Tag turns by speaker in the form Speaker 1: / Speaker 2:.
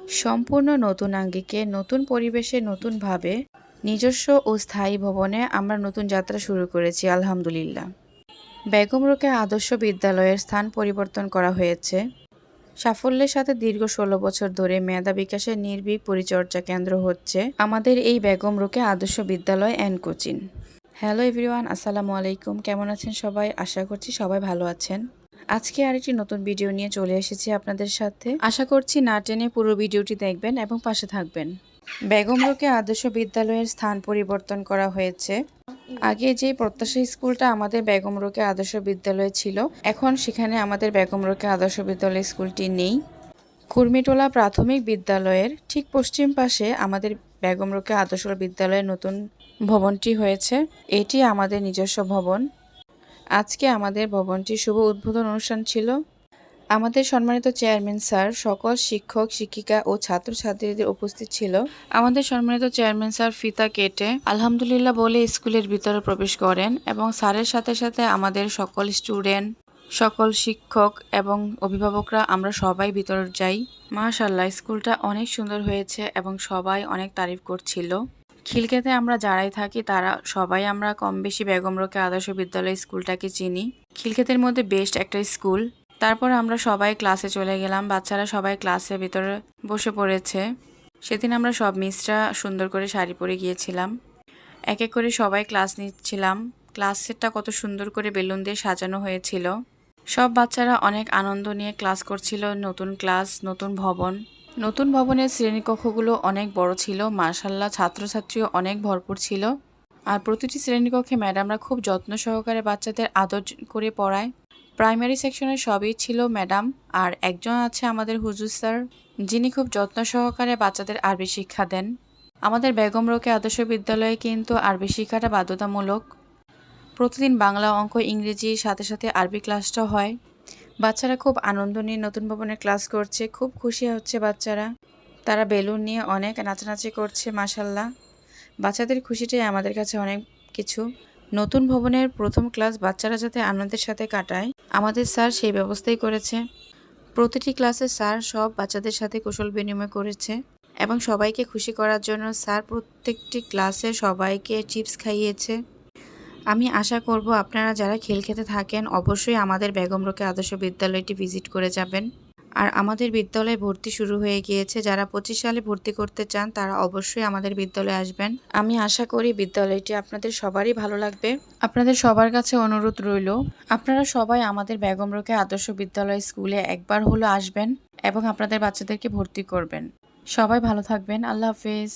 Speaker 1: সম্পূর্ণ নতুন আঙ্গিকে নতুন পরিবেশে নতুনভাবে নিজস্ব ও স্থায়ী ভবনে আমরা নতুন যাত্রা শুরু করেছি আলহামদুলিল্লাহ। বেগম রোকেয়া আদর্শ বিদ্যালয়ের স্থান পরিবর্তন করা হয়েছে। সাফল্যের সাথে দীর্ঘ ১৬ বছর ধরে মেধা বিকাশের নির্ভীক পরিচর্যা কেন্দ্র হচ্ছে আমাদের এই বেগম রোকেয়া আদর্শ বিদ্যালয় অ্যান্ড কোচিং। হ্যালো এভরিওয়ান, আসসালামু আলাইকুম। কেমন আছেন সবাই? আশা করছি সবাই ভালো আছেন। আজকে আরেকটি নতুন ভিডিও নিয়ে চলে এসেছি আপনাদের সাথে। আশা করছি না টেনে পুরো ভিডিওটি দেখবেন এবং পাশে থাকবেন। বেগম রোকেয়া আদর্শ বিদ্যালয়ের স্থান পরিবর্তন করা হয়েছে। আগে যে প্রত্যাশা স্কুলটা আমাদের বেগম রোকেয়া আদর্শ বিদ্যালয় ছিল, এখন সেখানে আমাদের বেগম রোকেয়া আদর্শ বিদ্যালয় স্কুলটি নেই। কুর্মিটোলা প্রাথমিক বিদ্যালয়ের ঠিক পশ্চিম পাশে আমাদের বেগম রোকেয়া আদর্শ বিদ্যালয়ের নতুন ভবনটি হয়েছে। এটি আমাদের নিজস্ব ভবন। আজকে আমাদের ভবনটির শুভ উদ্বোধন অনুষ্ঠান ছিল। আমাদের সম্মানিত চেয়ারম্যান স্যার, সকল শিক্ষক শিক্ষিকা ও ছাত্রছাত্রীদের উপস্থিত ছিল। আমাদের সম্মানিত চেয়ারম্যান স্যার ফিতা কেটে আলহামদুলিল্লাহ বলে স্কুলের ভিতরে প্রবেশ করেন এবং স্যারের সাথে সাথে আমাদের সকল স্টুডেন্ট, সকল শিক্ষক এবং অভিভাবকরা আমরা সবাই ভিতরে যাই। মাশাআল্লাহ, স্কুলটা অনেক সুন্দর হয়েছে এবং সবাই অনেক তারিফ করছিল। খিলক্ষেতে আমরা যারাই থাকি তারা সবাই আমরা কম বেশি বেগম রোকেয়া আদর্শ বিদ্যালয় স্কুলটাকে চিনি। খিলক্ষেতের মধ্যে বেস্ট একটা স্কুল। তারপর আমরা সবাই ক্লাসে চলে গেলাম। বাচ্চারা সবাই ক্লাসের ভিতরে বসে পড়েছে। সেদিন আমরা সব মিসরা সুন্দর করে শাড়ি পরে গিয়েছিলাম। এক এক করে সবাই ক্লাস নিচ্ছিলাম। ক্লাসেরটা কত সুন্দর করে বেলুন দিয়ে সাজানো হয়েছিল। সব বাচ্চারা অনেক আনন্দ নিয়ে ক্লাস করছিল। নতুন ক্লাস, নতুন ভবন। নতুন ভবনের শ্রেণীকক্ষগুলো অনেক বড় ছিল। মাশাআল্লাহ, ছাত্রছাত্রীও অনেক ভরপুর ছিল। আর প্রতিটি শ্রেণীকক্ষে ম্যাডামরা খুব যত্ন সহকারে বাচ্চাদের আদর করে পড়ায়। প্রাইমারি সেকশনের সবই ছিল ম্যাডাম, আর একজন আছে আমাদের হুজুর স্যার, যিনি খুব যত্ন সহকারে বাচ্চাদের আরবি শিক্ষা দেন। আমাদের বেগম রোকেয়া আদর্শ বিদ্যালয়ে কিন্তু আরবি শিক্ষাটা বাধ্যতামূলক। প্রতিদিন বাংলা, অঙ্ক, ইংরেজির সাথে সাথে আরবি ক্লাসটাও হয়। বাচ্চারা খুব আনন্দ নিয়ে নতুন ভবনে ক্লাস করছে, খুব খুশি হচ্ছে বাচ্চারা। তারা বেলুন নিয়ে অনেক নাচানাচি করছে। মাশাআল্লাহ, বাচ্চাদের খুশিটাই আমাদের কাছে অনেক কিছু। নতুন ভবনের প্রথম ক্লাস বাচ্চারা যাতে আনন্দের সাথে কাটায়, আমাদের স্যার সেই ব্যবস্থাই করেছে। প্রতিটি ক্লাসে স্যার সব বাচ্চাদের সাথে কুশল বিনিময় করেছে এবং সবাইকে খুশি করার জন্য স্যার প্রত্যেকটি ক্লাসে সবাইকে চিপস খাইয়েছে। আমি আশা করব আপনারা যারা খিলক্ষেতে থাকেন অবশ্যই আমাদের বেগম রোকেয়া আদর্শ বিদ্যালয়টি ভিজিট করে যাবেন। আর আমাদের বিদ্যালয়ে ভর্তি শুরু হয়ে গিয়েছে। যারা 25 সালে ভর্তি করতে চান তারা অবশ্যই আমাদের বিদ্যালয়ে আসবেন। আমি আশা করি বিদ্যালয়টি আপনাদের সবারই ভালো লাগবে। আপনাদের সবার কাছে অনুরোধ রইল, আপনারা সবাই আমাদের বেগম রোকেয়া আদর্শ বিদ্যালয় স্কুলে একবার হলো আসবেন এবং আপনাদের বাচ্চাদেরকে ভর্তি করবেন। সবাই ভালো থাকবেন। আল্লাহ হাফেজ।